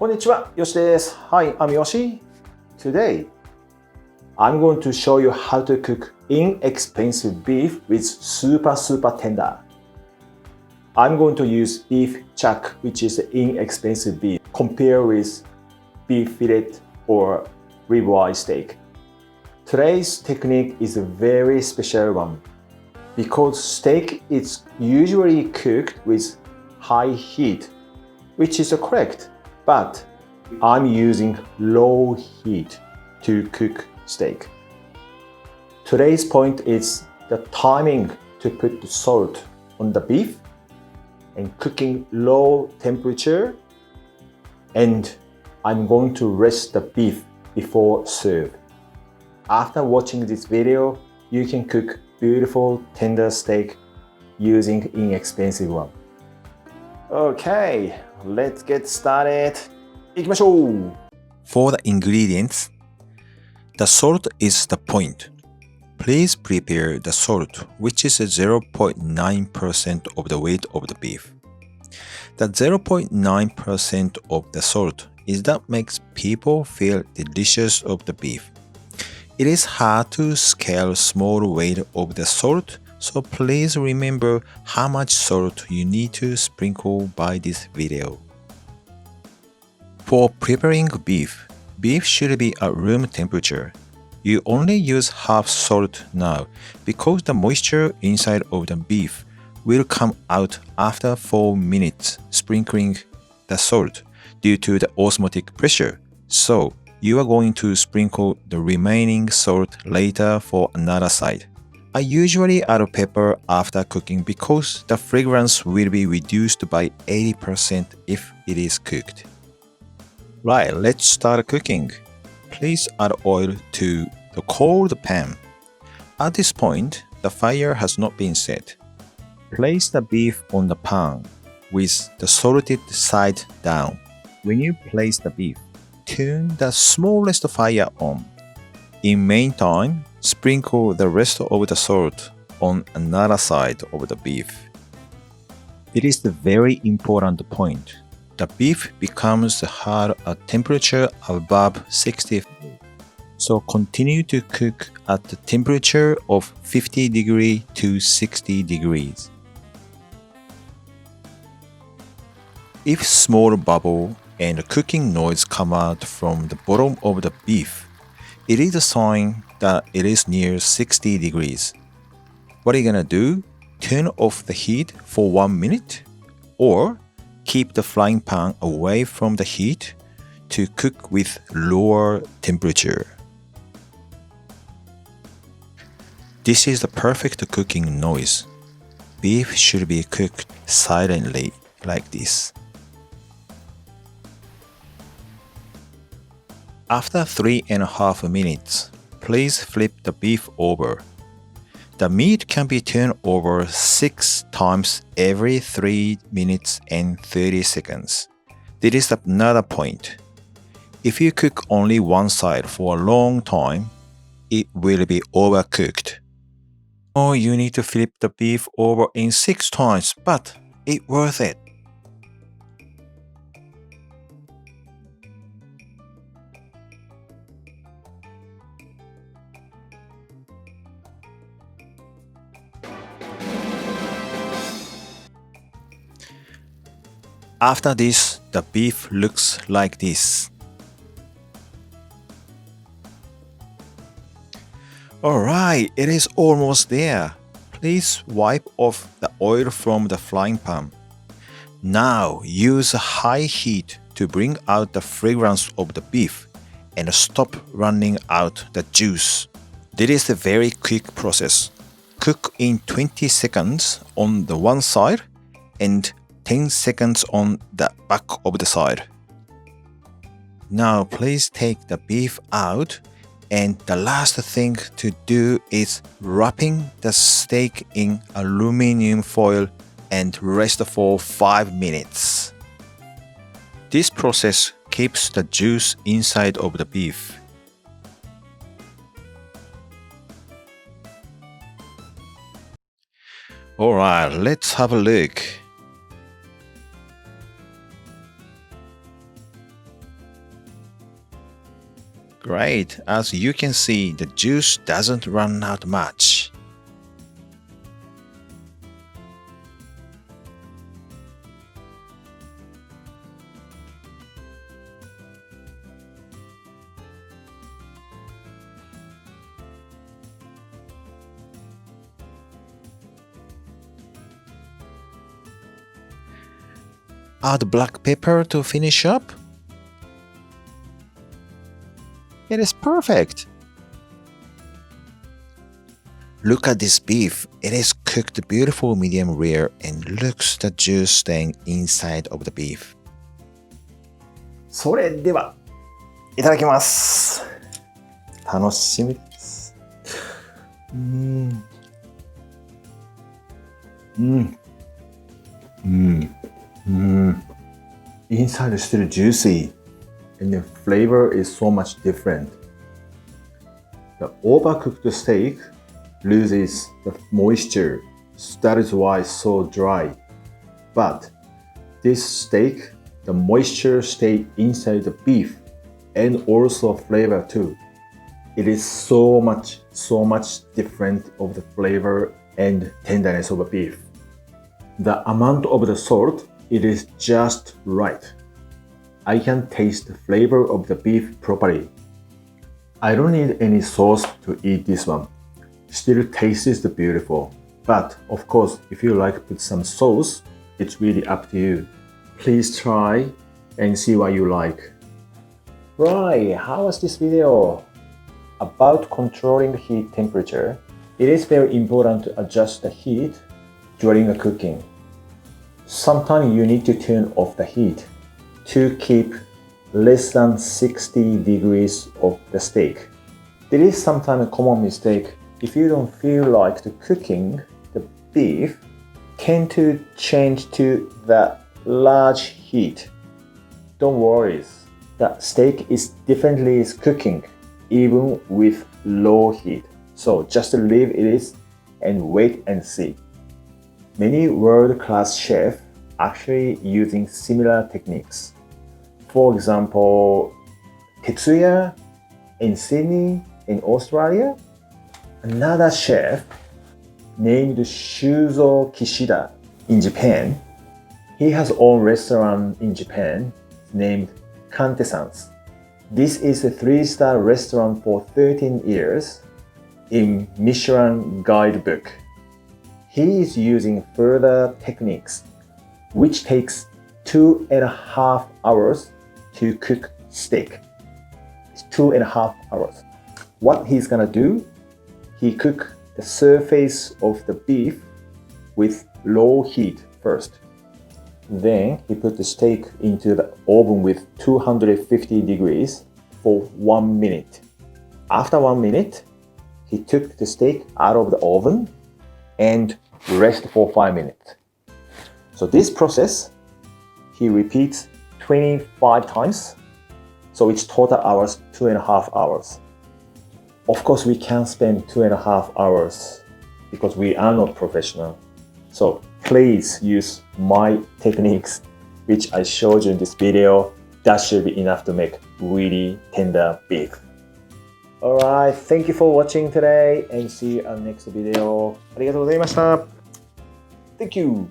こんにちは、Yoshi です。Hi, I'm Yoshi. Today, I'm going to show you how to cook inexpensive beef with super tender. I'm going to use beef chuck, which is inexpensive beef, compared with beef fillet or ribeye steak. Today's technique is a very special one because steak is usually cooked with high heat, which is correct, but I'm using low heat to cook steak. Today's point is the timing to put the salt on the beef and cooking low temperature, and I'm going to rest the beef before serve. After watching this video, you can cook beautiful tender steak using inexpensive one. Okay, let's get started. 行きましょう。 For the ingredients, the salt is the point. Please prepare the salt, which is 0.9% of the weight of the beef. The 0.9% of the salt is that makes people feel delicious of the beef. It is hard to scale small weight of the salt, so please remember how much salt you need to sprinkle by this video. For preparing beef, beef should be at room temperature. You only use half salt now because the moisture inside of the beef will come out after 4 minutes sprinkling the salt due to the osmotic pressure. So, you are going to sprinkle the remaining salt later for another side. I usually add pepper after cooking because the fragrance will be reduced by 80% if it is cooked. Right, let's start cooking. Please add oil to the cold pan. At this point, the fire has not been set. Place the beef on the pan with the salted side down. When you place the beef, turn the smallest fire on. In meantime, sprinkle the rest of the salt on another side of the beef. It is the very important point. The beef becomes hard at temperature above 60. So continue to cook at the temperature of 50 degrees to 60 degrees. If small bubble and cooking noise come out from the bottom of the beef, it is a sign that it is near 60 degrees. What are you gonna do? Turn off the heat for 1 minute? Or keep the frying pan away from the heat to cook with lower temperature. This is the perfect cooking noise. Beef should be cooked silently like this. After 3.5 minutes, please flip the beef over. The meat can be turned over 6 times every 3 minutes and 30 seconds. This is another point. If you cook only one side for a long time, it will be overcooked. Oh, you need to flip the beef over in 6 times, but it's worth it. After this, the beef looks like this. Alright, it is almost there. Please wipe off the oil from the frying pan. Now use high heat to bring out the fragrance of the beef and stop running out the juice. This is a very quick process. Cook in 20 seconds on the one side and 10 seconds on the back of the side. Now please take the beef out, and the last thing to do is wrapping the steak in aluminum foil and rest for 5 minutes. This process keeps the juice inside of the beef. Alright, let's have a look. Great. As you can see, the juice doesn't run out much. Add black pepper to finish up. It is perfect. Look at this beef. It is cooked beautiful medium rare and looks the juice staying inside of the beef. それでは、いただきます。楽しみです。Inside is still juicy, and the flavor is so much different. The overcooked steak loses the moisture, that is why it's so dry. But this steak, the moisture stays inside the beef, and also flavor too. It is so much different of the flavor and tenderness of a beef. The amount of the salt, it is just right. I can taste the flavor of the beef properly. I don't need any sauce to eat this one. Still tastes beautiful. But of course, if you like put some sauce, it's really up to you. Please try and see what you like. Right, how was this video? About controlling the heat temperature, it is very important to adjust the heat during the cooking. Sometimes you need to turn off the heat to keep less than 60 degrees of the steak. There is sometimes a common mistake. If you don't feel like the cooking the beef, tend to change to the large heat. Don't worry, the steak is definitely cooking even with low heat. So just leave it and wait and see. Many world-class chefs actually using similar techniques. For example, Tetsuya in Sydney in Australia. Another chef named Shuzo Kishida in Japan. He has own restaurant in Japan named Kante-san's. This is a 3-star restaurant for 13 years in Michelin guidebook. He is using further techniques, which takes 2.5 hours to cook steak. It's 2.5 hours. What he's gonna do, he cook the surface of the beef with low heat first. Then he put the steak into the oven with 250 degrees for 1 minute. After 1 minute, he took the steak out of the oven and rest for 5 minutes. So this process, he repeats 25 times. So it's total hours, 2.5 hours. Of course, we can't spend 2.5 hours because we are not professional. So please use my techniques, which I showed you in this video. That should be enough to make really tender beef. Alright, thank you for watching today and see you on next video. ありがとうございました。Thank you.